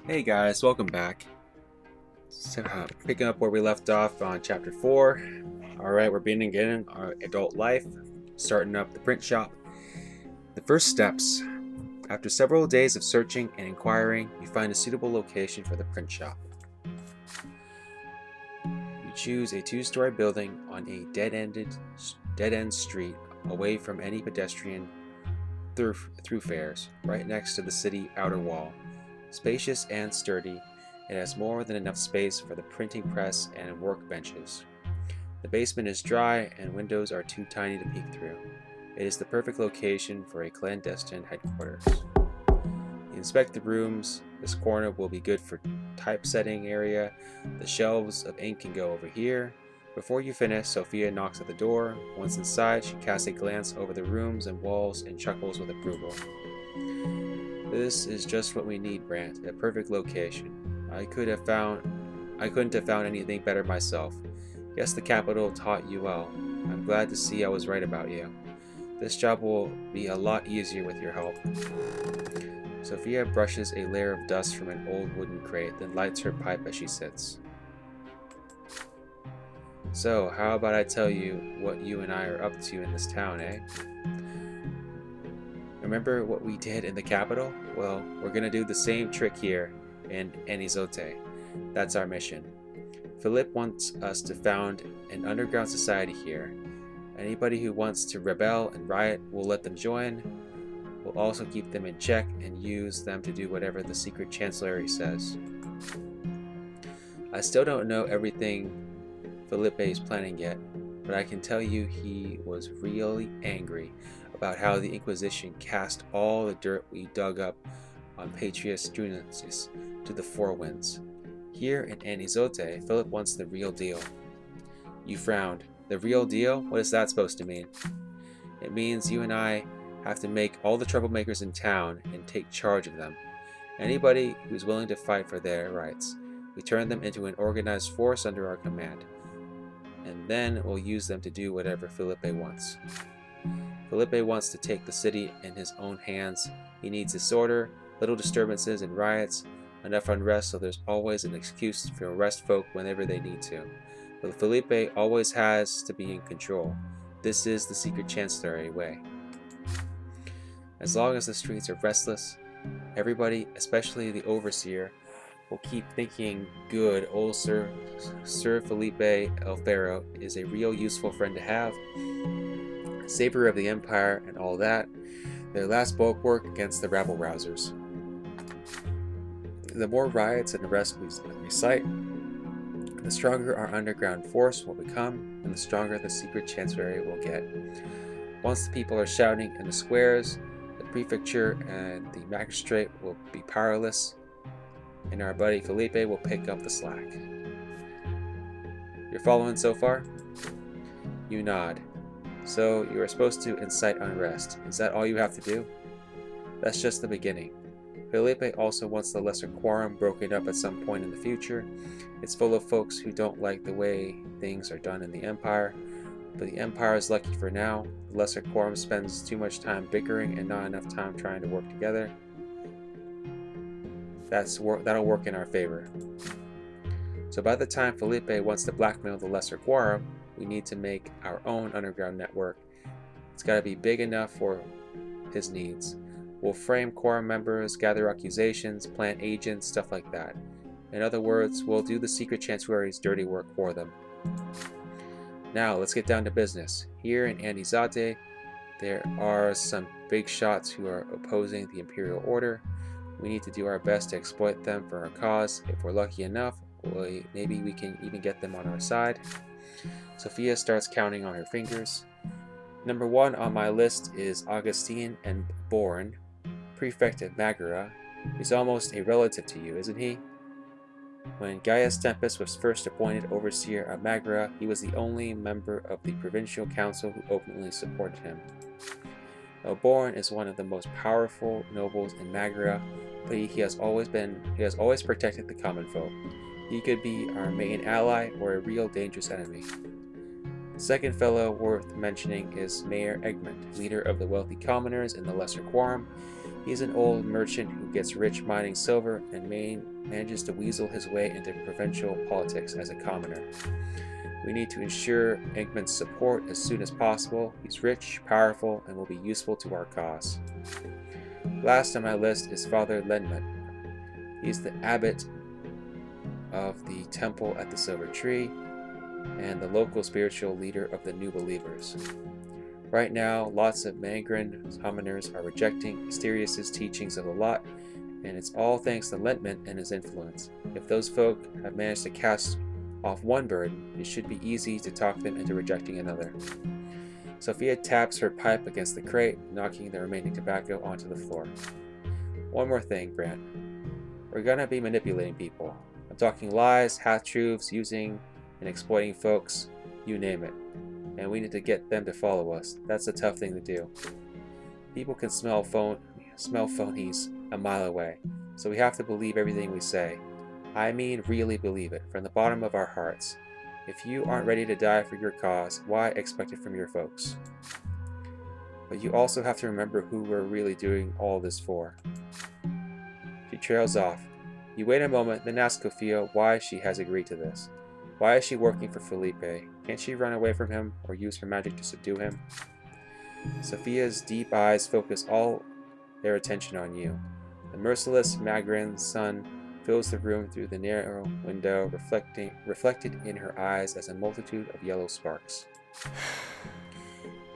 Hey guys, welcome back. So, picking up where we left off on chapter 4. Alright, we're beginning our adult life, starting up the print shop. The first steps. After several days of searching and inquiring, you find a suitable location for the print shop. You choose a 2-story building on a dead-end street away from any pedestrian thoroughfares, right next to the city outer wall. Spacious and sturdy, it has more than enough space for the printing press and workbenches. The basement is dry and windows are too tiny to peek through. It is the perfect location for a clandestine headquarters. You inspect the rooms. This corner will be good for typesetting area. The shelves of ink can go over here. Before you finish, Sophia knocks at the door. Once inside, she casts a glance over the rooms and walls and chuckles with approval. This is just what we need, Brante. A perfect location. I couldn't have found anything better myself. Guess the capital taught you well. I'm glad to see I was right about you. This job will be a lot easier with your help. Sophia brushes a layer of dust from an old wooden crate, then lights her pipe as she sits. So, how about I tell you what you and I are up to in this town, eh? Remember what we did in the capital? Well, we're gonna do the same trick here in Anizote. That's our mission. Philip wants us to found an underground society here. Anybody who wants to rebel and riot, we'll let them join. We'll also keep them in check and use them to do whatever the secret chancellery says. I still don't know everything Felipe is planning yet, but I can tell you he was really angry about how the Inquisition cast all the dirt we dug up on Patrius Strunensis to the four winds. Here in Anizote, Philip wants the real deal. You frowned. The real deal? What is that supposed to mean? It means you and I have to make all the troublemakers in town and take charge of them. Anybody who's willing to fight for their rights. We turn them into an organized force under our command. And then we'll use them to do whatever Felipe wants. Felipe wants to take the city in his own hands. He needs disorder, little disturbances and riots, enough unrest so there's always an excuse to arrest folk whenever they need to. But Felipe always has to be in control. This is the secret chancellery way. As long as the streets are restless, everybody, especially the overseer, will keep thinking good old Sir Felipe El Ferro is a real useful friend to have. Savior of the Empire and all that, their last bulwark against the rabble-rousers. The more riots and arrests we cite, the stronger our underground force will become, and the stronger the secret chancellery will get. Once the people are shouting in the squares, the prefecture and the magistrate will be powerless, and our buddy Felipe will pick up the slack. You're following so far? You nod. So you are supposed to incite unrest. Is that all you have to do? That's just the beginning. Felipe also wants the Lesser Quorum broken up at some point in the future. It's full of folks who don't like the way things are done in the Empire, but the Empire is lucky for now. The Lesser Quorum spends too much time bickering and not enough time trying to work together. That'll work in our favor. So by the time Felipe wants to blackmail the Lesser Quorum, we need to make our own underground network. It's got to be big enough for his needs. We'll frame quorum members, gather accusations, plant agents, stuff like that. In other words, we'll do the secret chancellery's dirty work for them. Now, let's get down to business. Here in Anizote, there are some big shots who are opposing the Imperial Order. We need to do our best to exploit them for our cause. If we're lucky enough, maybe we can even get them on our side. Sophia starts counting on her fingers. Number 1 on my list is Augustine and Born, prefect of Magura. He's almost a relative to you, isn't he? When Gaius Tempus was first appointed overseer of Magura, he was the only member of the provincial council who openly supported him. Born is one of the most powerful nobles in Magura, but he has always protected the common folk. He could be our main ally or a real dangerous enemy. The second fellow worth mentioning is Mayor Egmont, leader of the wealthy commoners in the Lesser Quorum. He's an old merchant who gets rich mining silver and manages to weasel his way into provincial politics as a commoner. We need to ensure Enkman's support as soon as possible. He's rich, powerful, and will be useful to our cause. Last on my list is Father Lenmut. He's the abbot of the temple at the Silver Tree and the local spiritual leader of the New Believers. Right now, lots of Mangren commoners are rejecting Asterius' teachings of the lot, and it's all thanks to Lentman and his influence. If those folk have managed to cast off one burden, it should be easy to talk them into rejecting another. Sophia taps her pipe against the crate, knocking the remaining tobacco onto the floor. One more thing, Brant. We're gonna be manipulating people. I'm talking lies, half-truths, using and exploiting folks, you name it. And we need to get them to follow us. That's a tough thing to do. People can smell phonies a mile away, so we have to believe everything we say. I mean really believe it, from the bottom of our hearts. If you aren't ready to die for your cause, why expect it from your folks? But you also have to remember who we're really doing all this for. She trails off. You wait a moment, then ask Sophia why she has agreed to this. Why is she working for Felipe? Can't she run away from him or use her magic to subdue him? Sophia's deep eyes focus all their attention on you. The merciless Magrin sun fills the room through the narrow window, reflected in her eyes as a multitude of yellow sparks.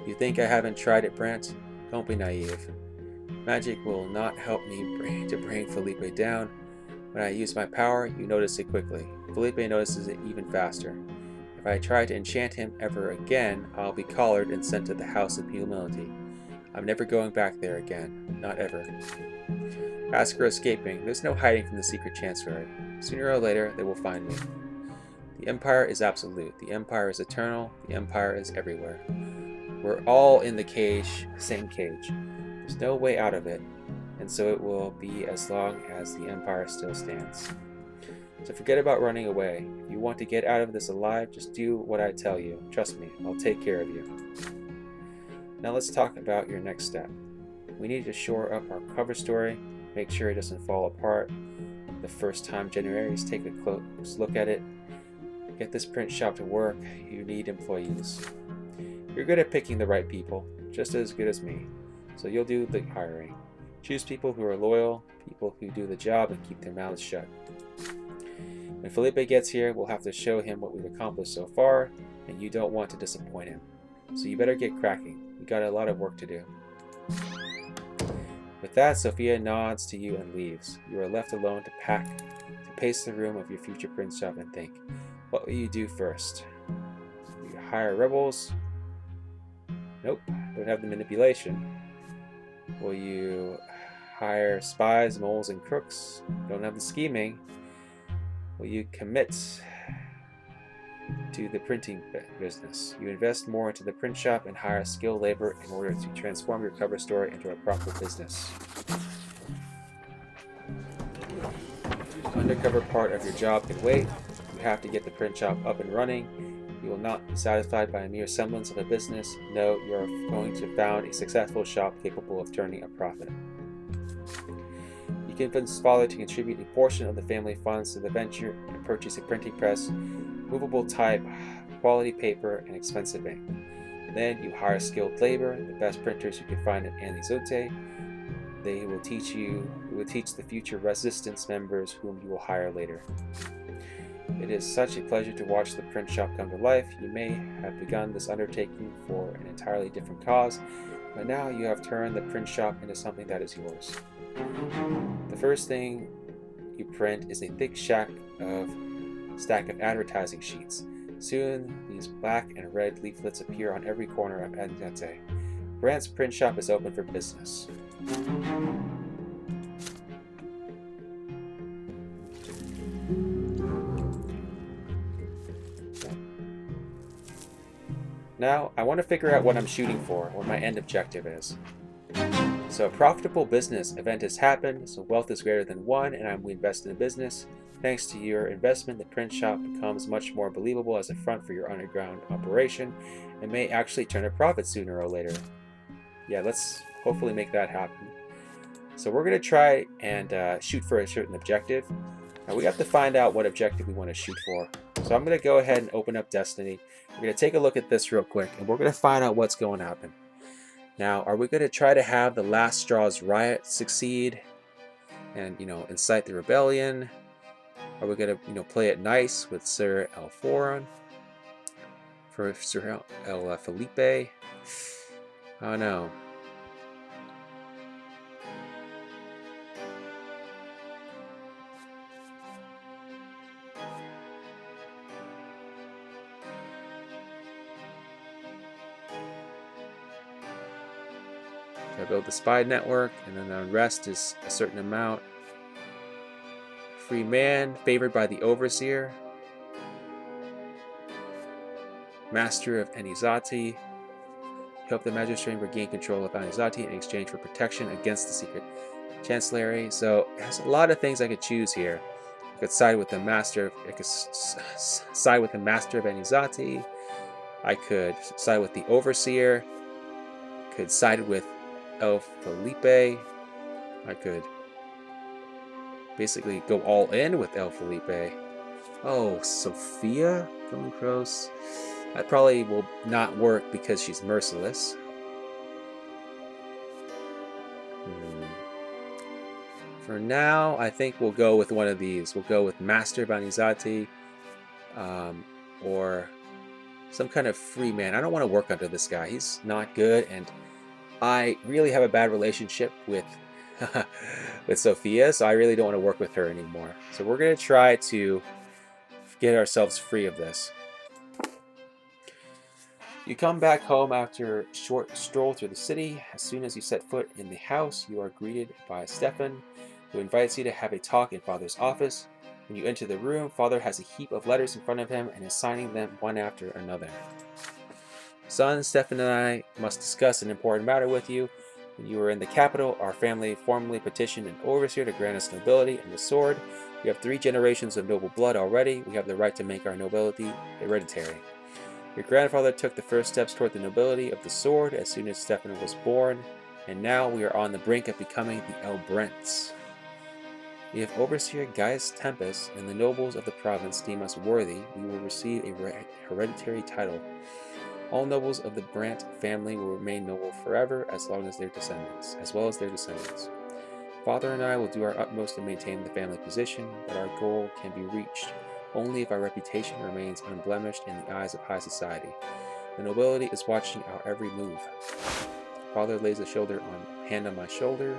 You think I haven't tried it, Brant? Don't be naive. Magic will not help me to bring Felipe down. When I use my power, you notice it quickly. Felipe notices it even faster. If I try to enchant him ever again, I'll be collared and sent to the House of Humility. I'm never going back there again. Not ever. As for escaping, there's no hiding from the secret chancellery. Sooner or later, they will find me. The Empire is absolute. The Empire is eternal. The Empire is everywhere. We're all in the cage, same cage. There's no way out of it, and so it will be as long as the Empire still stands. So forget about running away. If you want to get out of this alive, just do what I tell you. Trust me, I'll take care of you. Now let's talk about your next step. We need to shore up our cover story, make sure it doesn't fall apart. The first time generaries take a close look at it. Get this print shop to work. You need employees. You're good at picking the right people, just as good as me. So you'll do the hiring. Choose people who are loyal, people who do the job and keep their mouths shut. When Felipe gets here, we'll have to show him what we've accomplished so far, and you don't want to disappoint him. So you better get cracking. We got a lot of work to do. With that, Sophia nods to you and leaves. You are left alone to pace the room of your future print shop and think. What will you do first? Will you hire rebels? Nope, don't have the manipulation. Will you hire spies, moles, and crooks? Don't have the scheming. Will you commit to the printing business? You invest more into the print shop and hire skilled labor in order to transform your cover story into a proper business. The undercover part of your job can wait. You have to get the print shop up and running. You will not be satisfied by a mere semblance of a business. No, you are going to found a successful shop capable of turning a profit. You convince father to contribute a portion of the family funds to the venture and purchase a printing press, movable type, quality paper, and expensive ink. Then you hire skilled labor, the best printers you can find at Anizote. They will teach the future resistance members whom you will hire later. It is such a pleasure to watch the print shop come to life. You may have begun this undertaking for an entirely different cause, but now you have turned the print shop into something that is yours. The first thing you print is a thick stack of advertising sheets. Soon, these black and red leaflets appear on every corner of Andante. Brant's print shop is open for business. Now, I want to figure out what I'm shooting for, what my end objective is. So a profitable business event has happened, so wealth is greater than one, and we invest in the business. Thanks to your investment, the print shop becomes much more believable as a front for your underground operation, and may actually turn a profit sooner or later. Yeah, let's hopefully make that happen. So we're going to try and shoot for a certain objective. Now we have to find out what objective we want to shoot for. So I'm going to go ahead and open up Destiny. We're going to take a look at this real quick, and we're going to find out what's going to happen. Now, are we going to try to have the Last Straw's riot succeed and, incite the rebellion? Are we going to, play it nice with Sir Alforon? For Sir El Felipe? I don't know. I build the spy network, and then the unrest is a certain amount. Free man, favored by the overseer. Master of Anizati. Help the magistrate regain control of Anizati in exchange for protection against the secret chancellery. So there's a lot of things I could choose here. I could side with the master. I could side with the master of Anizati. I could side with the overseer. I could side with El Felipe. I could basically go all in with El Felipe. Oh, Sophia coming close. That probably will not work because she's merciless. For now, I think we'll go with one of these. We'll go with Master Vanizati, or some kind of free man. I don't want to work under this guy. He's not good, and I really have a bad relationship with with Sophia, so I really don't want to work with her anymore. So we're going to try to get ourselves free of this. You come back home after a short stroll through the city. As soon as you set foot in the house, you are greeted by Stefan, who invites you to have a talk in Father's office. When you enter the room, Father has a heap of letters in front of him and is signing them one after another. Son, Stefan and I must discuss an important matter with you. When you were in the capital, our family formally petitioned an overseer to grant us nobility and the sword. We have 3 generations of noble blood already. We have the right to make our nobility hereditary. Your grandfather took the first steps toward the nobility of the sword as soon as Stefan was born, and now we are on the brink of becoming the Elbrents. If Overseer Gaius Tempest and the nobles of the province deem us worthy, we will receive a hereditary title. All nobles of the Brant family will remain noble forever as well as their descendants. Father and I will do our utmost to maintain the family position, but our goal can be reached only if our reputation remains unblemished in the eyes of high society. The nobility is watching our every move. Father lays a hand on my shoulder.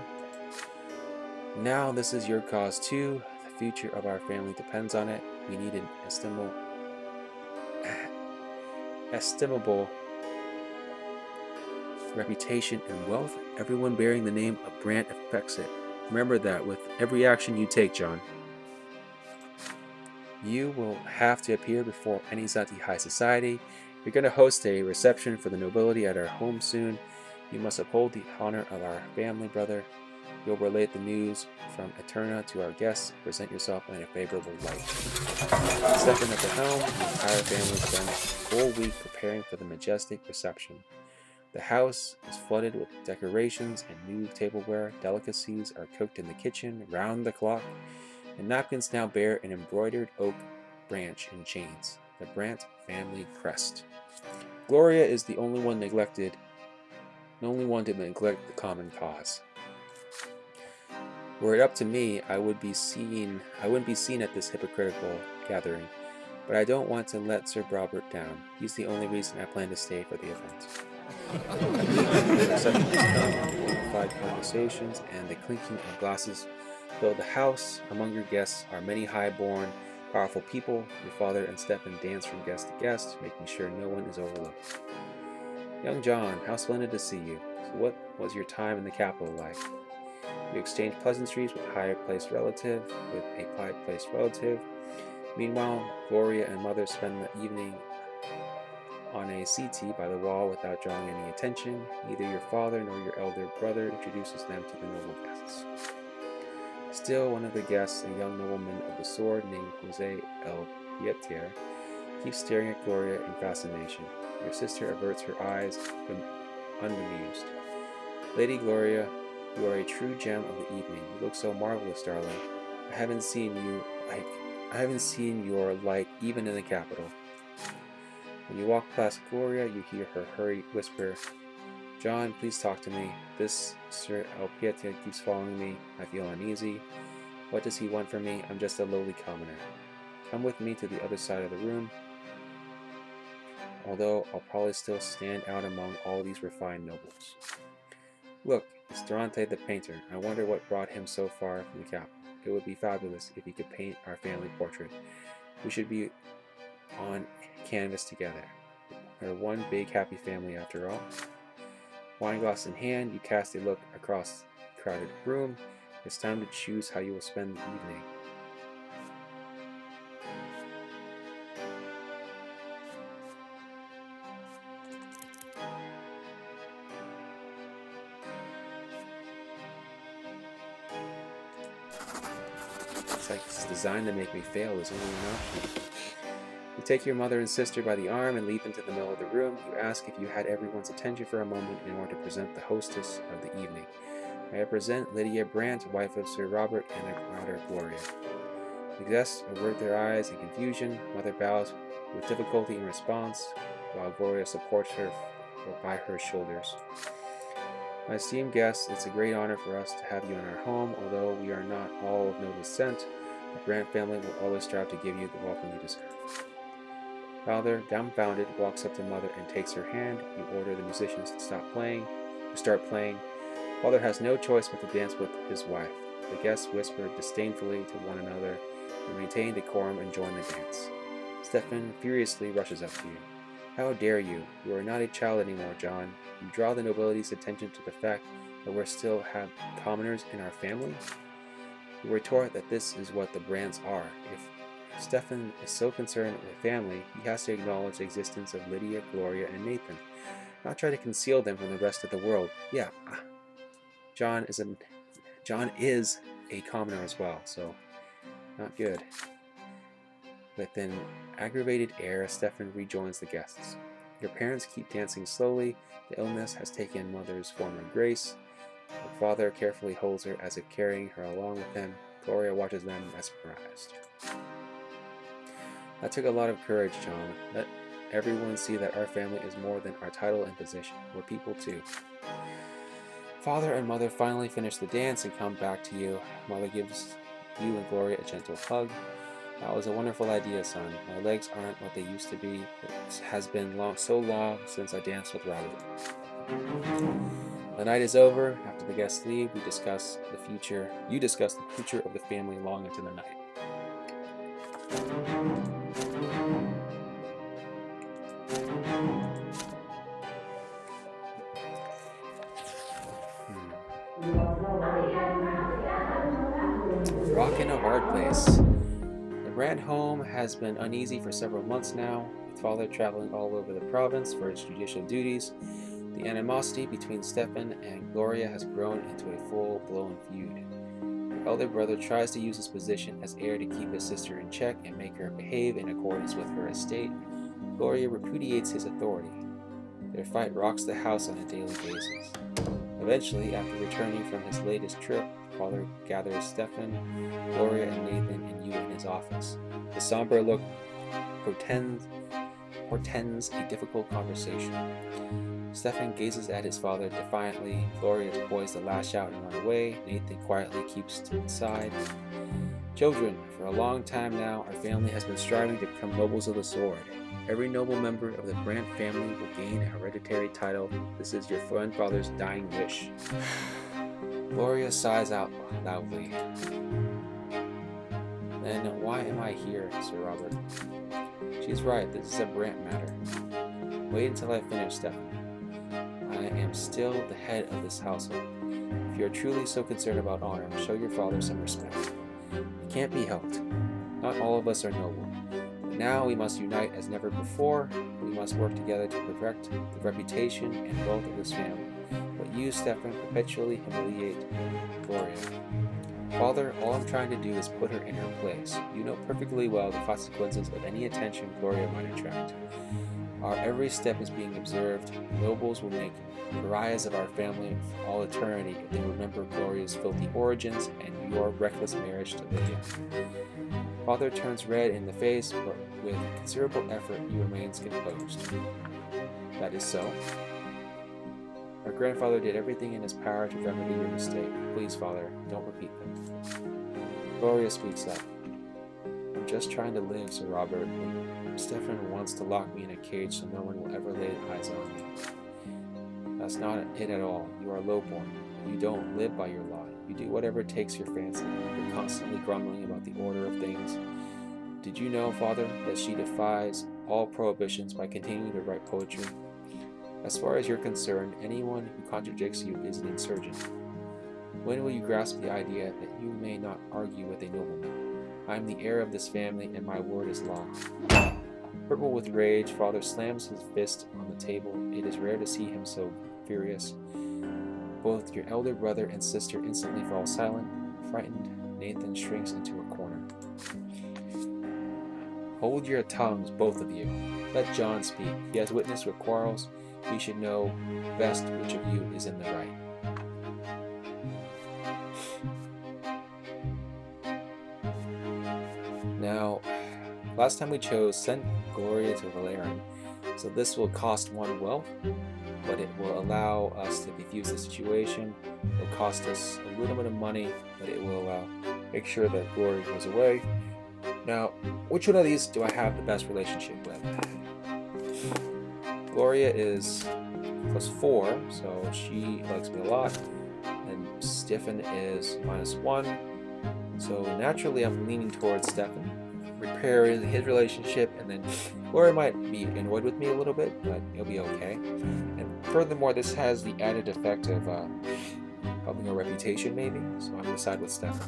Now this is your cause too. The future of our family depends on it. We need an estimable reputation and wealth. Everyone bearing the name of Brant affects it. Remember that with every action you take, John. You will have to appear before Anizati High Society. We're going to host a reception for the nobility at our home soon. You must uphold the honor of our family, brother. You'll relate the news from Eterna to our guests. Present yourself in a favorable light. Stepping at the helm, the entire family spends a full week preparing for the majestic reception. The house is flooded with decorations and new tableware. Delicacies are cooked in the kitchen round the clock, and napkins now bear an embroidered oak branch in chains, the Brant family crest. Gloria is the only one to neglect the common cause. Were it up to me, I wouldn't be seen at this hypocritical gathering, but I don't want to let Sir Robert down. He's the only reason I plan to stay for the event. Dignified conversations and the clinking of glasses fill the house. Among your guests are many high-born, powerful people. Your father and Stefan dance from guest to guest, making sure no one is overlooked. Young John, how splendid to see you. So what was your time in the capital like? You exchanged pleasantries with a high-placed relative. Meanwhile, Gloria and Mother spend the evening on a settee by the wall without drawing any attention. Neither your father nor your elder brother introduces them to the noble guests. Still, one of the guests, a young nobleman of the sword named Jose El Pietier, keeps staring at Gloria in fascination. Your sister averts her eyes, unbemused. Lady Gloria, You are a true gem of the evening. You look so marvelous, darling. I haven't seen your like even in the capital. When you walk past Gloria, you hear her hurried whisper, John, please talk to me. This Sir Elpieta keeps following me. I feel uneasy. What does he want from me? I'm just a lowly commoner. Come with me to the other side of the room, although I'll probably still stand out among all these refined nobles. Look, it's Brante the painter. I wonder what brought him so far from the capital. It would be fabulous if he could paint our family portrait. We should be on canvas together. We're one big happy family after all. Wineglass in hand, you cast a look across the crowded room. It's time to choose how you will spend the evening. It's like it's designed to make me fail. There's only an option. You take your mother and sister by the arm and lead them to the middle of the room. You ask if you had everyone's attention for a moment in order to present the hostess of the evening. May I present Lydia Brante, wife of Sir Robert, and their daughter Gloria. The guests avert their eyes in confusion. Mother bows with difficulty in response, while Gloria supports her by her shoulders. My esteemed guests, it's a great honor for us to have you in our home. Although we are not all of noble descent, the Brante family will always strive to give you the welcome you deserve. Father, dumbfounded, walks up to Mother and takes her hand. You order the musicians to start playing. Father has no choice but to dance with his wife. The guests whisper disdainfully to one another and maintain decorum and join the dance. Stefan furiously rushes up to you. How dare you? You are not a child anymore, John. You draw the nobility's attention to the fact that we still have commoners in our family. You retort that this is what the Brantes are. If Stefan is so concerned with family, he has to acknowledge the existence of Lydia, Gloria, and Nathan, not try to conceal them from the rest of the world. Yeah, John is a commoner as well, so not good. With an aggravated air, Stefan rejoins the guests. Your parents keep dancing slowly. The illness has taken Mother's former grace. Her father carefully holds her as if carrying her along with him. Gloria watches them mesmerized. That took a lot of courage, John. Let everyone see that our family is more than our title and position. We're people too. Father and Mother finally finish the dance and come back to you. Mother gives you and Gloria a gentle hug. That was a wonderful idea, son. My legs aren't what they used to be. It has been so long since I danced with Robert. The night is over. After the guests leave, you discuss the future of the family long into the night. Rock in a hard place. The Brante home has been uneasy for several months now, with Father traveling all over the province for his judicial duties. The animosity between Stefan and Gloria has grown into a full-blown feud. Her elder brother tries to use his position as heir to keep his sister in check and make her behave in accordance with her estate. Gloria repudiates his authority. Their fight rocks the house on a daily basis. Eventually, after returning from his latest trip, Father gathers Stefan, Gloria, and Nathan and you in his office. The somber look portends a difficult conversation. Stefan gazes at his father defiantly. Gloria is poised to lash out and run away. Nathan quietly keeps to his side. Children, for a long time now, our family has been striving to become nobles of the sword. Every noble member of the Brante family will gain a hereditary title. This is your grandfather's dying wish. Gloria sighs out loudly. Then why am I here, Sir Robert? She's right, this is a Brante matter. Wait until I finish, Stefan. I am still the head of this household. If you are truly so concerned about honor, show your father some respect. It can't be helped. Not all of us are noble. But now we must unite as never before. We must work together to protect the reputation and wealth of this family. But you, Stefan, perpetually humiliate Gloria. Father, all I'm trying to do is put her in her place. You know perfectly well the consequences of any attention Gloria might attract. Our every step is being observed. Nobles will make pariahs of our family for all eternity if they remember Gloria's filthy origins and your reckless marriage to Lydia. Father turns red in the face, but with considerable effort he remains composed. That is so. Our grandfather did everything in his power to remedy your mistake. Please, Father, don't repeat them. Gloria speaks up. I'm just trying to live, Sir Robert. Stefan wants to lock me in a cage so no one will ever lay eyes on me. That's not it at all. You are lowborn. You don't live by your law. You do whatever takes your fancy. You're constantly grumbling about the order of things. Did you know, Father, that she defies all prohibitions by continuing to write poetry? As far as you're concerned, anyone who contradicts you is an insurgent. When will you grasp the idea that you may not argue with a nobleman? I am the heir of this family, and my word is law. Purple with rage, Father slams his fist on the table. It is rare to see him so furious. Both your elder brother and sister instantly fall silent. Frightened, Nathan shrinks into a corner. Hold your tongues, both of you. Let John speak. He has witnessed your quarrels. He should know best which of you is in the right. Now, last time we chose send Gloria to Valerian, so this will cost one wealth, but it will allow us to defuse the situation. It will cost us a little bit of money, but it will make sure that Gloria goes away. Now, which one of these do I have the best relationship with? Gloria is +4, so she likes me a lot, and Stefan is -1, so naturally I'm leaning towards Stefan. Repair his relationship, and then Gloria might be annoyed with me a little bit, but it'll be okay. And furthermore, this has the added effect of helping her reputation, maybe, so I'm going to side with Stefan.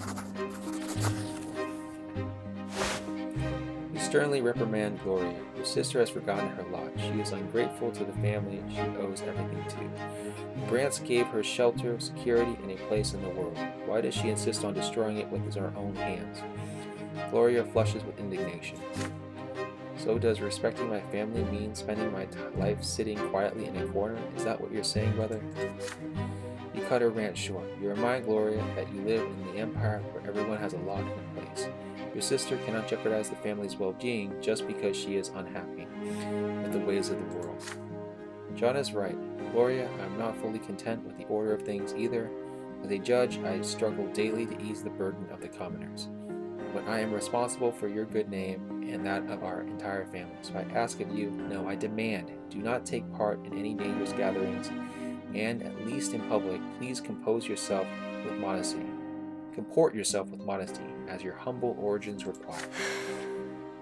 You sternly reprimand Gloria. Your sister has forgotten her lot. She is ungrateful to the family she owes everything to. Brante gave her shelter, security, and a place in the world. Why does she insist on destroying it with her own hands? Gloria flushes with indignation. So does respecting my family mean spending my life sitting quietly in a corner? Is that what you're saying, brother? You cut her rant short. You remind Gloria that you live in the empire where everyone has a lot in a place. Your sister cannot jeopardize the family's well-being just because she is unhappy with the ways of the world. John is right. Gloria, I am not fully content with the order of things either. As a judge, I struggle daily to ease the burden of the commoners. But I am responsible for your good name and that of our entire family. So I ask of you, no, I demand, do not take part in any dangerous gatherings, and at least in public, please comport yourself with modesty, as your humble origins require.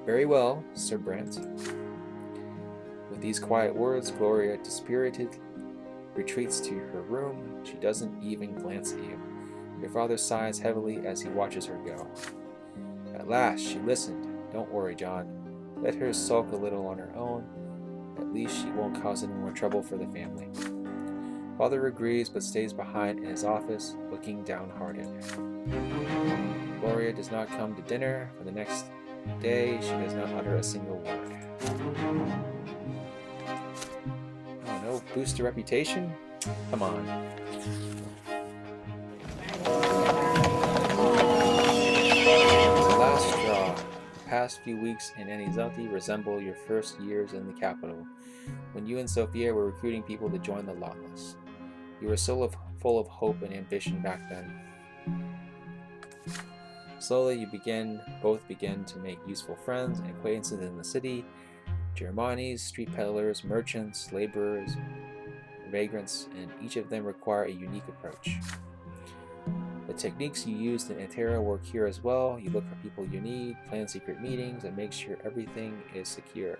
Very well, Sir Brante. With these quiet words, Gloria, dispirited, retreats to her room. She doesn't even glance at you. Your father sighs heavily as he watches her go. At last, she listened. Don't worry, John. Let her sulk a little on her own. At least she won't cause any more trouble for the family. Father agrees, but stays behind in his office, looking downhearted. Gloria does not come to dinner. For the next day, she does not utter a single word. Oh no, boost her reputation? Come on. Last straw. The past few weeks in Anizanti resemble your first years in the capital, when you and Sophia were recruiting people to join the Lawless. You were so full of hope and ambition back then. Slowly, you both begin to make useful friends and acquaintances in the city. Germanis, street peddlers, merchants, laborers, vagrants, and each of them require a unique approach. The techniques you used in Antera work here as well. You look for people you need, plan secret meetings, and make sure everything is secure.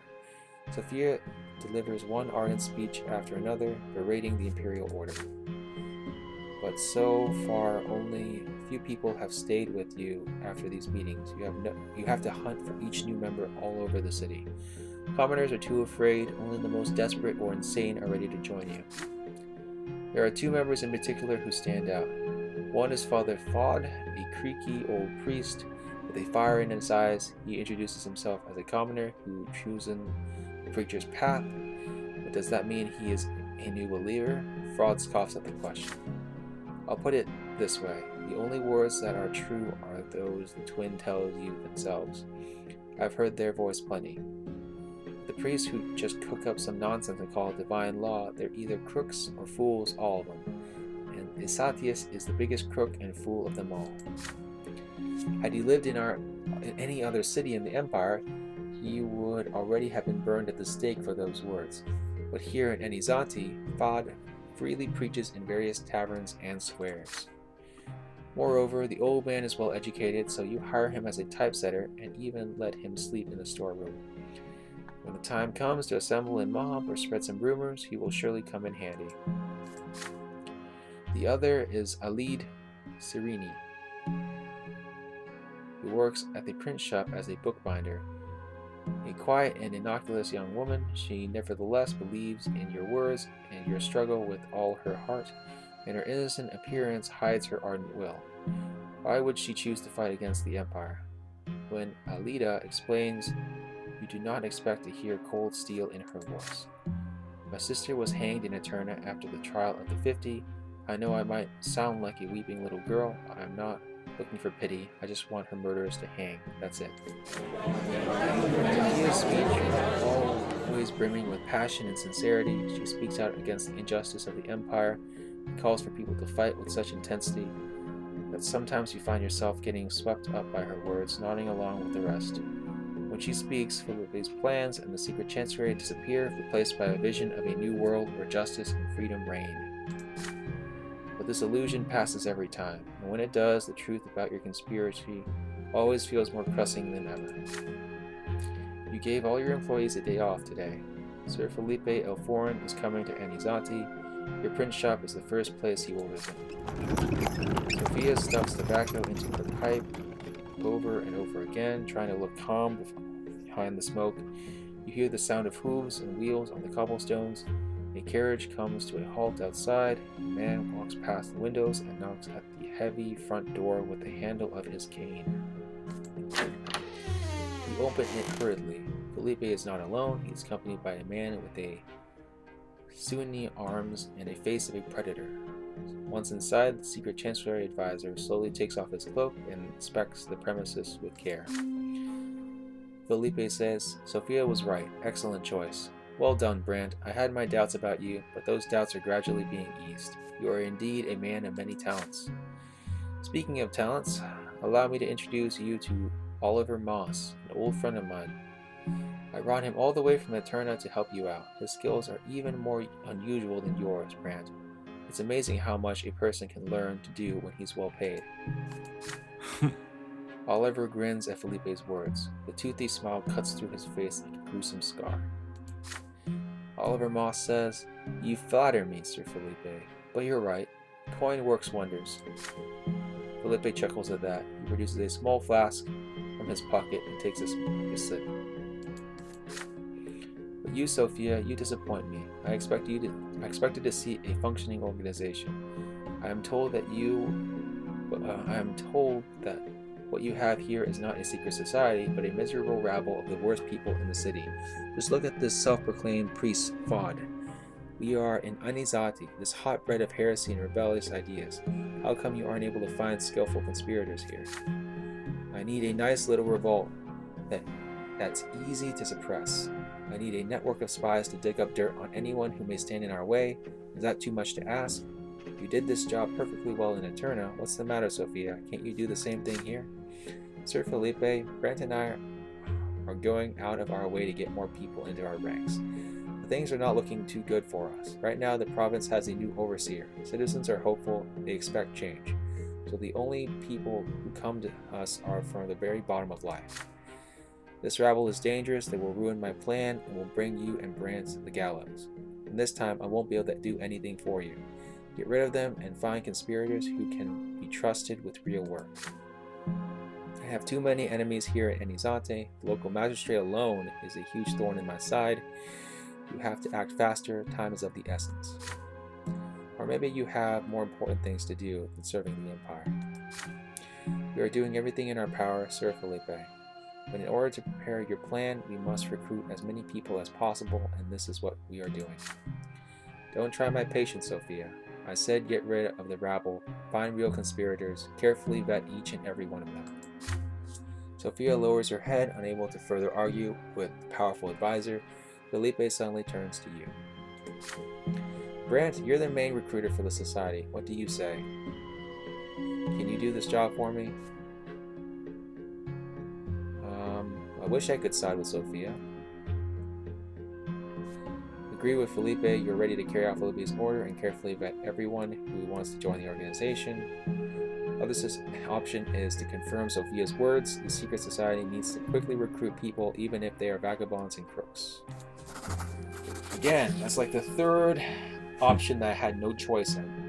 Sophia delivers one ardent speech after another, berating the imperial order. But so far, only a few people have stayed with you after these meetings. You have to hunt for each new member all over the city. Commoners are too afraid. Only the most desperate or insane are ready to join you. There are two members in particular who stand out. One is Father Fod, a creaky old priest with a fire in his eyes. He introduces himself as a commoner who chosen the preacher's path, but does that mean he is a new believer? Fraud scoffs at the question. I'll put it this way. The only words that are true are those the twin tells you themselves. I've heard their voice plenty. The priests who just cook up some nonsense and call it divine law, they're either crooks or fools, all of them. And Isatius is the biggest crook and fool of them all. Had he lived in any other city in the empire, he would already have been burned at the stake for those words. But here in Anizati, Fod freely preaches in various taverns and squares. Moreover, the old man is well educated, so you hire him as a typesetter and even let him sleep in the storeroom. When the time comes to assemble a mob or spread some rumors, he will surely come in handy. The other is Alid Sirini, who works at the print shop as a bookbinder. A quiet and innocuous young woman, she nevertheless believes in your words and your struggle with all her heart, and her innocent appearance hides her ardent will. Why would she choose to fight against the empire? When Alida explains, you do not expect to hear cold steel in her voice. My sister was hanged in Eterna after the trial of the 50. I know I might sound like a weeping little girl. I am not looking for pity. I just want her murderers to hang. That's it. Sophia's speech, always brimming with passion and sincerity, she speaks out against the injustice of the empire and calls for people to fight with such intensity that sometimes you find yourself getting swept up by her words, nodding along with the rest. When she speaks, Felipe's plans and the secret chancery disappear, replaced by a vision of a new world where justice and freedom reign. But this illusion passes every time, and when it does, the truth about your conspiracy always feels more pressing than ever. You gave all your employees a day off today. Sir Felipe El Foreign is coming to Anizati. Your print shop is the first place he will visit. Sophia stuffs tobacco into her pipe over and over again, trying to look calm behind the smoke. You hear the sound of hooves and wheels on the cobblestones. A carriage comes to a halt outside. A man walks past the windows and knocks at the heavy front door with the handle of his cane. You open it hurriedly. Felipe is not alone. He is accompanied by a man with a sinewy arms and a face of a predator. Once inside, the secret chancery advisor slowly takes off his cloak and inspects the premises with care. Felipe says, Sophia was right. Excellent choice. Well done, Brante. I had my doubts about you, but those doubts are gradually being eased. You are indeed a man of many talents. Speaking of talents, allow me to introduce you to Oliver Moss, an old friend of mine. I brought him all the way from Eterna to help you out. His skills are even more unusual than yours, Brante. It's amazing how much a person can learn to do when he's well paid. Oliver grins at Felipe's words. The toothy smile cuts through his face like a gruesome scar. Oliver Moss says, You flatter me, Sir Felipe, but you're right. Coin works wonders. Felipe chuckles at that. He produces a small flask from his pocket and takes a sip. But you, Sophia, you disappoint me. I expected to see a functioning organization. I am told that what you have here is not a secret society, but a miserable rabble of the worst people in the city. Just look at this self-proclaimed priest, Fod. We are in Anizati, this hotbed of heresy and rebellious ideas. How come you aren't able to find skillful conspirators here? I need a nice little revolt that's easy to suppress. I need a network of spies to dig up dirt on anyone who may stand in our way. Is that too much to ask? You did this job perfectly well in Eterna. What's the matter, Sophia? Can't you do the same thing here? Sir Felipe, Brante and I are going out of our way to get more people into our ranks. Things are not looking too good for us. Right now, the province has a new overseer. Citizens are hopeful. They expect change. So the only people who come to us are from the very bottom of life. This rabble is dangerous. They will ruin my plan and will bring you and Brante to the gallows. And this time, I won't be able to do anything for you. Get rid of them and find conspirators who can be trusted with real work. I have too many enemies here at Anizate. The local magistrate alone is a huge thorn in my side. You have to act faster. Time is of the essence. Or maybe you have more important things to do than serving the Empire. We are doing everything in our power, Sir Felipe. But in order to prepare your plan, we must recruit as many people as possible, and this is what we are doing. Don't try my patience, Sophia. I said get rid of the rabble, find real conspirators, carefully vet each and every one of them. Sophia lowers her head, unable to further argue with the powerful advisor. Felipe suddenly turns to you. Brant, you're the main recruiter for the society. What do you say? Can you do this job for me? I wish I could side with Sophia. Agree with Felipe, you're ready to carry out Felipe's order and carefully vet everyone who wants to join the organization. Other option is to confirm Sophia's words. The secret society needs to quickly recruit people even if they are vagabonds and crooks. Again, that's like the third option that I had no choice in.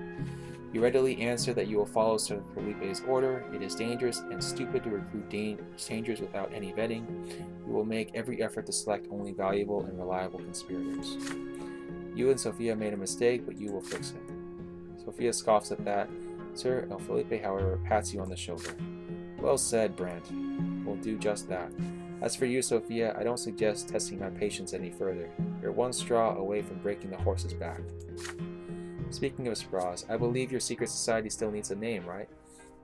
You readily answer that you will follow Sir Felipe's order. It is dangerous and stupid to recruit strangers without any vetting. You will make every effort to select only valuable and reliable conspirators. You and Sophia made a mistake, but you will fix it. Sophia scoffs at that. Sir Felipe, however, pats you on the shoulder. Well said, Brant. We'll do just that. As for you, Sophia, I don't suggest testing my patience any further. You're one straw away from breaking the horse's back. Speaking of straws, I believe your secret society still needs a name, right?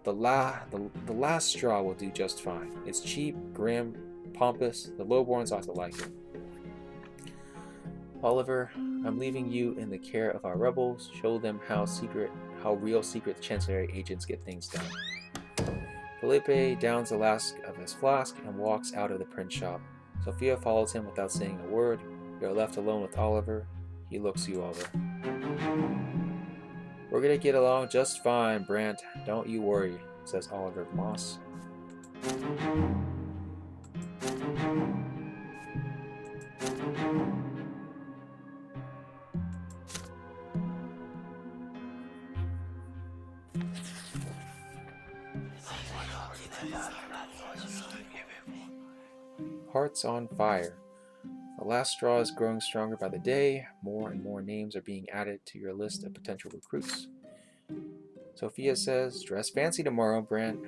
The last straw will do just fine. It's cheap, grim, pompous. The lowborns ought to like it. Oliver, I'm leaving you in the care of our rebels. Show them how real secret chancellery agents get things done. Felipe downs the last of his flask and walks out of the print shop. Sophia follows him without saying a word. You're left alone with Oliver. He looks you over. We're gonna get along just fine, Brant. Don't you worry, says Oliver Moss. Hearts on fire. The last straw is growing stronger by the day. More and more names are being added to your list of potential recruits. Sophia says, dress fancy tomorrow, Brant,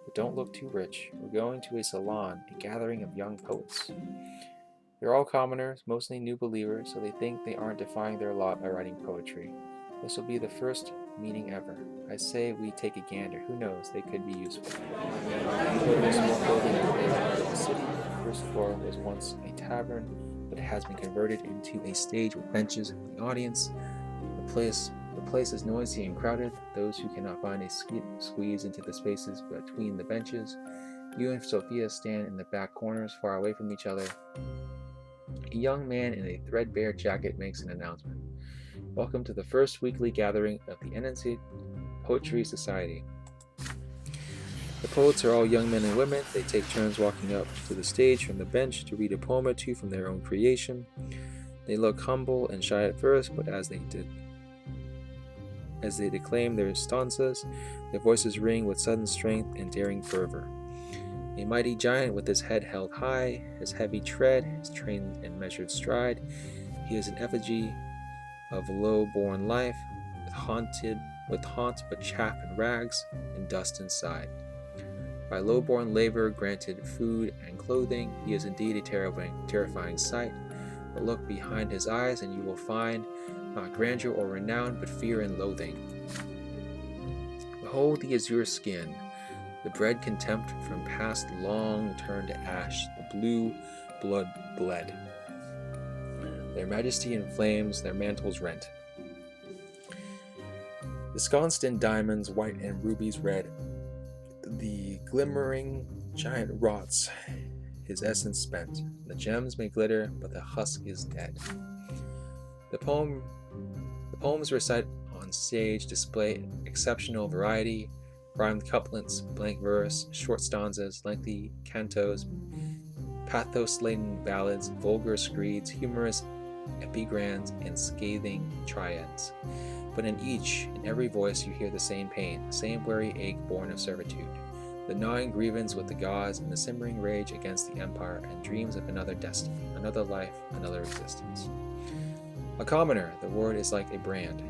but don't look too rich. We're going to a salon, a gathering of young poets. They're all commoners, mostly new believers, so they think they aren't defying their lot by writing poetry. This will be the first meeting ever. I say we take a gander. Who knows? They could be useful. There's more clothing than they have in the city. The first floor was once a tavern, but it has been converted into a stage with benches for the audience. The place is noisy and crowded. Those who cannot find a squeeze into the spaces between the benches. You and Sophia stand in the back corners, far away from each other. A young man in a threadbare jacket makes an announcement. Welcome to the first weekly gathering of the Untitled Poetry Society. The poets are all young men and women. They take turns walking up to the stage from the bench to read a poem or two from their own creation. They look humble and shy at first, but as they declaim their stanzas, their voices ring with sudden strength and daring fervor. A mighty giant with his head held high, his heavy tread, his trained and measured stride, he is an effigy of low-born life, with haunt but chaff and rags and dust inside. By low-born labor granted food and clothing, he is indeed a terrifying sight. But look behind his eyes and you will find not grandeur or renown, but fear and loathing. Behold the azure skin, the bred contempt from past long turned to ash, the blue blood bled. Their majesty in flames, their mantles rent. Ensconced in diamonds, white and rubies red, the glimmering giant rots, his essence spent. The gems may glitter, but the husk is dead. The poems recite on stage display exceptional variety, rhymed couplets, blank verse, short stanzas, lengthy cantos, pathos-laden ballads, vulgar screeds, humorous epigrams, and scathing triads. But in every voice you hear the same pain, the same weary ache born of servitude, the gnawing grievance with the gods, and the simmering rage against the empire, and dreams of another destiny, another life, another existence. A commoner, the word is like a brand.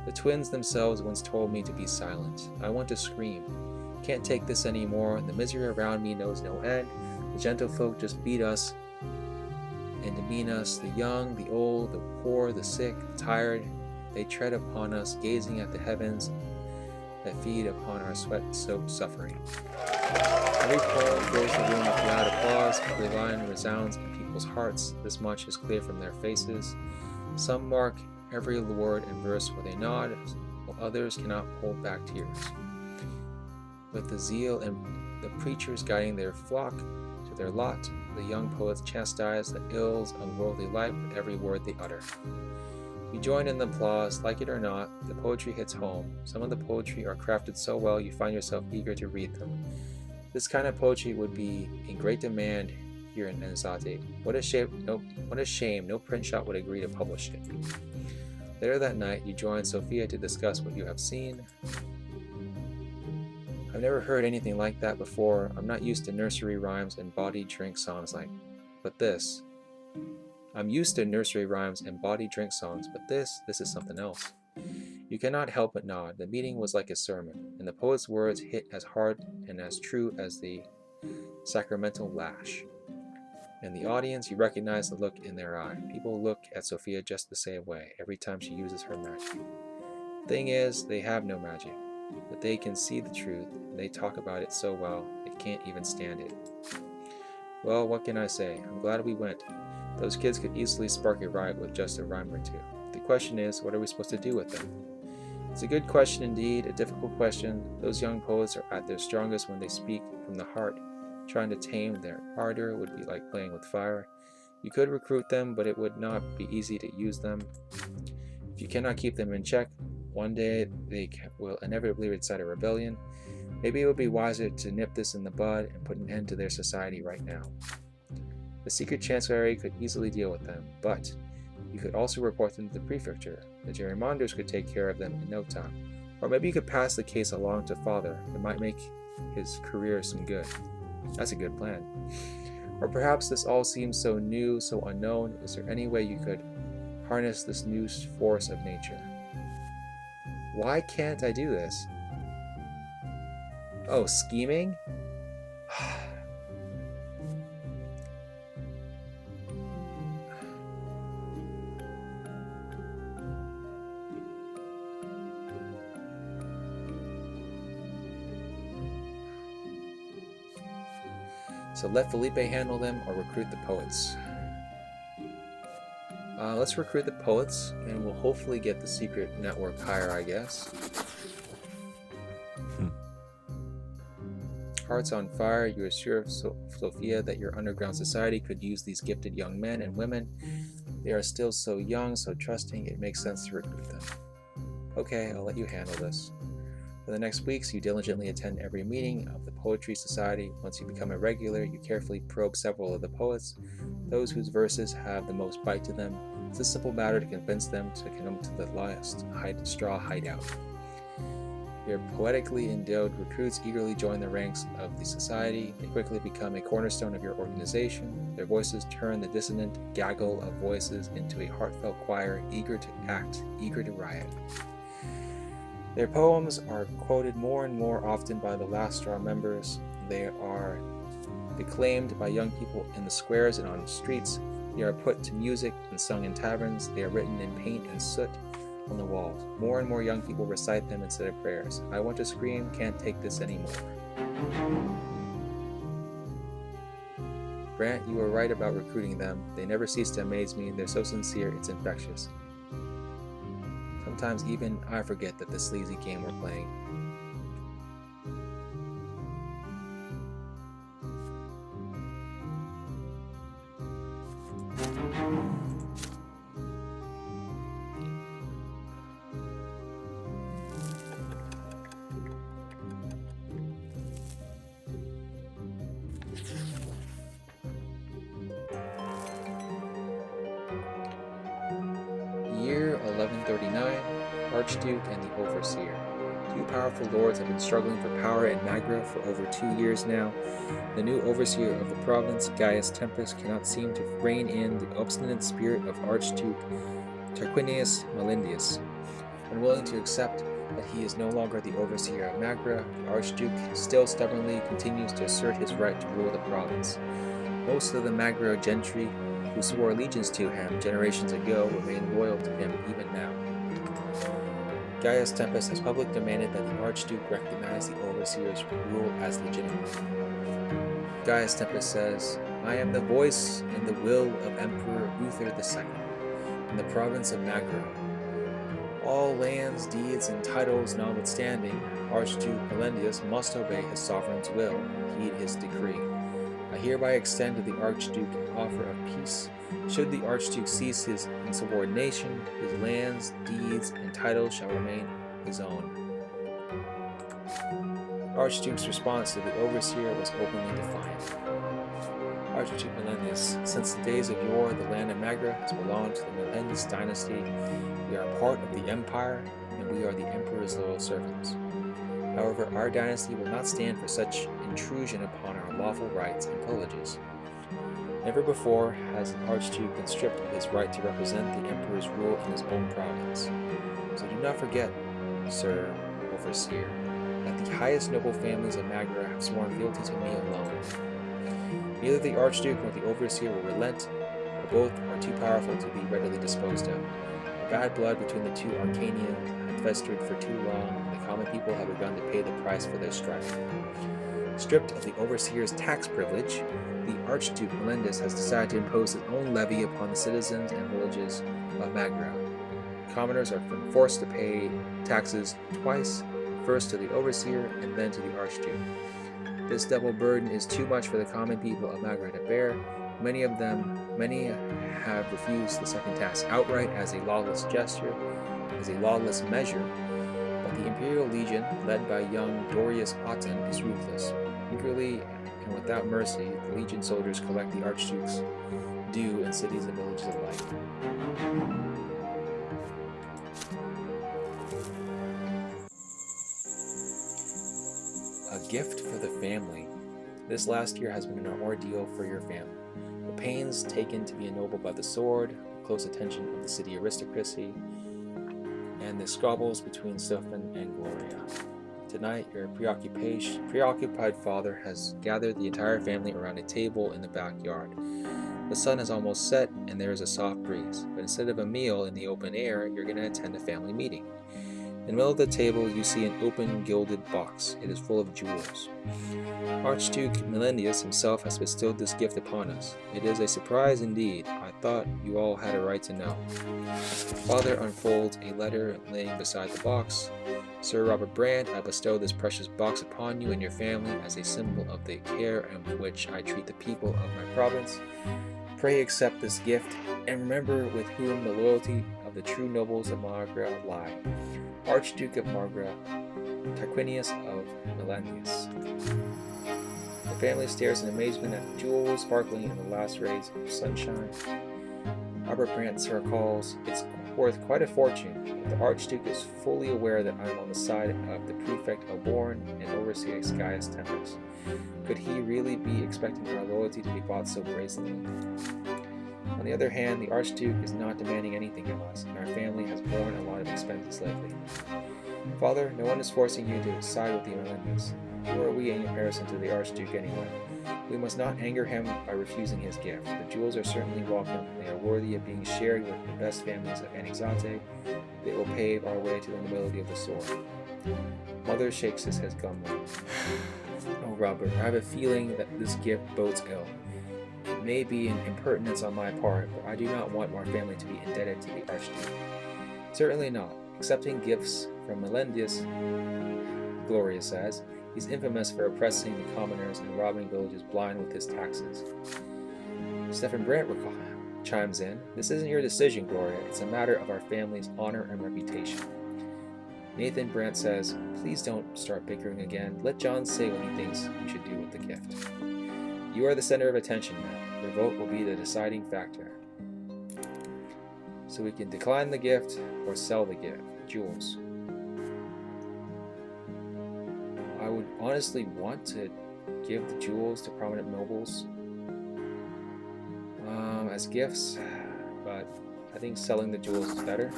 The twins themselves once told me to be silent. I want to scream. Can't take this anymore. The misery around me knows no end. The gentlefolk just beat us and demean us, the young, the old, the poor, the sick, the tired. They tread upon us, gazing at the heavens that feed upon our sweat-soaked suffering. Every poem fills the room with loud applause. Every line resounds in people's hearts. This much is clear from their faces. Some mark every word and verse with a nod, while others cannot hold back tears. With the zeal and the preachers guiding their flock to their lot, the young poets chastise the ills of worldly life with every word they utter. You join in the applause, like it or not. The poetry hits home. Some of the poetry are crafted so well you find yourself eager to read them. This kind of poetry would be in great demand here in Enzate. What a shame no print shop would agree to publish it. Later that night, you join Sophia to discuss what you have seen. I've never heard anything like that before. I'm not used to nursery rhymes and body drink songs but this. I'm used to nursery rhymes and body drink songs, but this is something else. You cannot help but nod. The meeting was like a sermon, and the poet's words hit as hard and as true as the sacramental lash. In the audience, you recognize the look in their eye. People look at Sophia just the same way every time she uses her magic. Thing is, they have no magic, but they can see the truth, and they talk about it so well, they can't even stand it. Well, what can I say? I'm glad we went. Those kids could easily spark a riot with just a rhyme or two. The question is, what are we supposed to do with them? It's a good question indeed, a difficult question. Those young poets are at their strongest when they speak from the heart. Trying to tame their ardor would be like playing with fire. You could recruit them, but it would not be easy to use them. If you cannot keep them in check, one day they will inevitably incite a rebellion. Maybe it would be wiser to nip this in the bud and put an end to their society right now. The secret chancellery could easily deal with them, but you could also report them to the prefecture. The gerrymanders could take care of them in no time. Or maybe you could pass the case along to Father. It might make his career some good. That's a good plan. Or perhaps this all seems so new, so unknown. Is there any way you could harness this new force of nature? Why can't I do this? Oh, scheming? So let Felipe handle them or recruit the poets. Let's recruit the poets, and we'll hopefully get the secret network higher, I guess. Hearts on fire, you assure Sophia that your underground society could use these gifted young men and women. They are still so young, so trusting, it makes sense to recruit them. Okay, I'll let you handle this. For the next weeks, you diligently attend every meeting of the Poetry Society. Once you become a regular, you carefully probe several of the poets, those whose verses have the most bite to them. It's a simple matter to convince them to come to the last straw hideout. Your poetically endowed recruits eagerly join the ranks of the society. They quickly become a cornerstone of your organization. Their voices turn the dissonant gaggle of voices into a heartfelt choir, eager to act, eager to riot. Their poems are quoted more and more often by the last straw members. They are declaimed by young people in the squares and on the streets. They are put to music and sung in taverns. They are written in paint and soot on the walls. More and more young people recite them instead of prayers. I want to scream, can't take this anymore. Brant, you were right about recruiting them. They never cease to amaze me. They're so sincere, it's infectious. Sometimes even I forget that the sleazy game we're playing. Year 1139, Archduke and the Overseer. Two powerful lords have been struggling for power in Magra for over 2 years now. The new overseer of the province, Gaius Tempus, cannot seem to rein in the obstinate spirit of Archduke Tarquinius Malindius. Unwilling to accept that he is no longer the overseer of Magra, the Archduke still stubbornly continues to assert his right to rule the province. Most of the Magro gentry who swore allegiance to him generations ago remain loyal to him even now. Gaius Tempus has publicly demanded that the Archduke recognize the overseer's rule as legitimate. Gaius Tempus says, "I am the voice and the will of Emperor Uther II in the province of Magro. All lands, deeds, and titles notwithstanding, Archduke Melendez must obey his sovereign's will and heed his decree. I hereby extend to the Archduke an offer of peace. Should the Archduke cease his insubordination, his lands, deeds, and titles shall remain his own." The Archduke's response to the overseer was openly defiant. Archduke Melendez, since the days of yore, the land of Magra has belonged to the Melendez dynasty. We are part of the empire, and we are the emperor's loyal servants. However, our dynasty will not stand for such intrusion upon our lawful rights and privileges. Never before has an archduke been stripped of his right to represent the emperor's rule in his own province. So do not forget, Sir Overseer, that the highest noble families of Magra have sworn fealty to me alone. Neither the archduke nor the overseer will relent, for both are too powerful to be readily disposed of. The bad blood between the two Arcanians had festered for too long, and the common people have begun to pay the price for their strife. Stripped of the overseer's tax privilege, the Archduke Melendez has decided to impose his own levy upon the citizens and villages of Magra. Commoners are forced to pay taxes twice, first to the overseer and then to the Archduke. This double burden is too much for the common people of Magra to bear. Many have refused the second task outright as a lawless measure, but the Imperial Legion, led by young Dorius Auten, is ruthless. Eagerly and without mercy, the Legion soldiers collect the Archduke's due in cities and villages alike. A gift for the family. This last year has been an ordeal for your family. The pains taken to be ennobled by the sword, the close attention of the city aristocracy, and the squabbles between Stefan and Gloria. Tonight, your preoccupied father has gathered the entire family around a table in the backyard. The sun is almost set and there is a soft breeze, but instead of a meal in the open air, you're going to attend a family meeting. In the middle of the table, you see an open gilded box. It is full of jewels. Archduke Melendez himself has bestowed this gift upon us. It is a surprise indeed. I thought you all had a right to know. Father unfolds a letter laying beside the box. Sir Robert Brante, I bestow this precious box upon you and your family as a symbol of the care in which I treat the people of my province. Pray accept this gift, and remember with whom the loyalty of the true nobles of Magra lie. Archduke of Magra, Tarquinius of Melendez. The family stares in amazement at the jewels sparkling in the last rays of sunshine. Robert Brante recalls, it's worth quite a fortune. The Archduke is fully aware that I am on the side of the Prefect of Bourne and Overseer Gaius Tempus. Could he really be expecting our loyalty to be bought so brazenly? On the other hand, the Archduke is not demanding anything of us, and our family has borne a lot of expenses lately. Father, no one is forcing you to side with the Melendez. Who are we in comparison to the Archduke anyway? We must not anger him by refusing his gift. The jewels are certainly welcome. They are worthy of being shared with the best families of Anexate. They will pave our way to the nobility of the sword. Mother shakes his head glumly. Oh, Robert, I have a feeling that this gift bodes ill. It may be an impertinence on my part, but I do not want our family to be indebted to the Archduke. Certainly not. Accepting gifts from Melendez, Gloria says, he's infamous for oppressing the commoners and robbing villages blind with his taxes. Stefan Brante chimes in, this isn't your decision, Gloria. It's a matter of our family's honor and reputation. Nathan Brante says, please don't start bickering again. Let John say what he thinks we should do with the gift. You are the center of attention now. Your vote will be the deciding factor. So we can decline the gift or sell the gift. Jewels. I would honestly want to give the jewels to prominent nobles as gifts, but I think selling the jewels is better.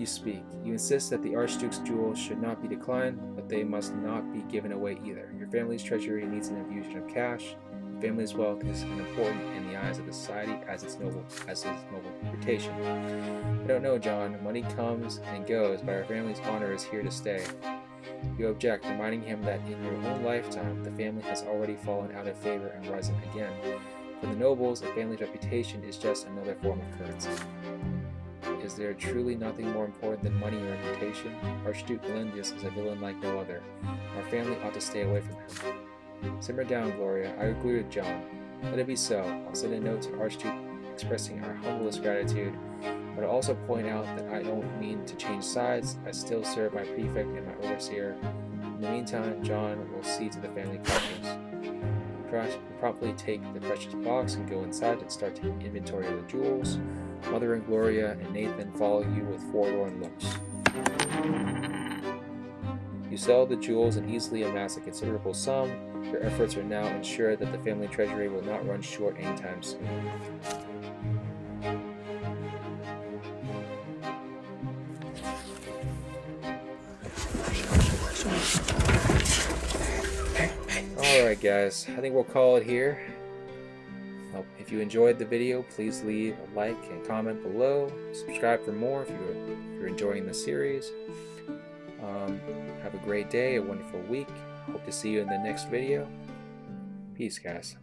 You speak. You insist that the Archduke's jewels should not be declined, but they must not be given away either. Your family's treasury needs an infusion of cash. Your family's wealth is as important in the eyes of the society as its noble reputation. I don't know, John. Money comes and goes, but our family's honor is here to stay. You object, reminding him that in your own lifetime, the family has already fallen out of favor and risen again. For the nobles, a family's reputation is just another form of currency. Is there truly nothing more important than money or reputation? Archduke Melindius is a villain like no other. Our family ought to stay away from him. Simmer down, Gloria. I agree with John. Let it be so. I'll send a note to Archduke expressing our humblest gratitude, but I'll also point out that I don't mean to change sides. I still serve my prefect and my overseer. In the meantime, John will see to the family coffers. Promptly take the precious box and go inside and start taking inventory of the jewels. Mother and Gloria and Nathan follow you with forlorn looks. You sell the jewels and easily amass a considerable sum. Your efforts are now ensured that the family treasury will not run short anytime soon. Alright guys, I think we'll call it here. If you enjoyed the video, please leave a like and comment below. Subscribe for more if you're enjoying the series. Have a great day, a wonderful week. Hope to see you in the next video. Peace, guys.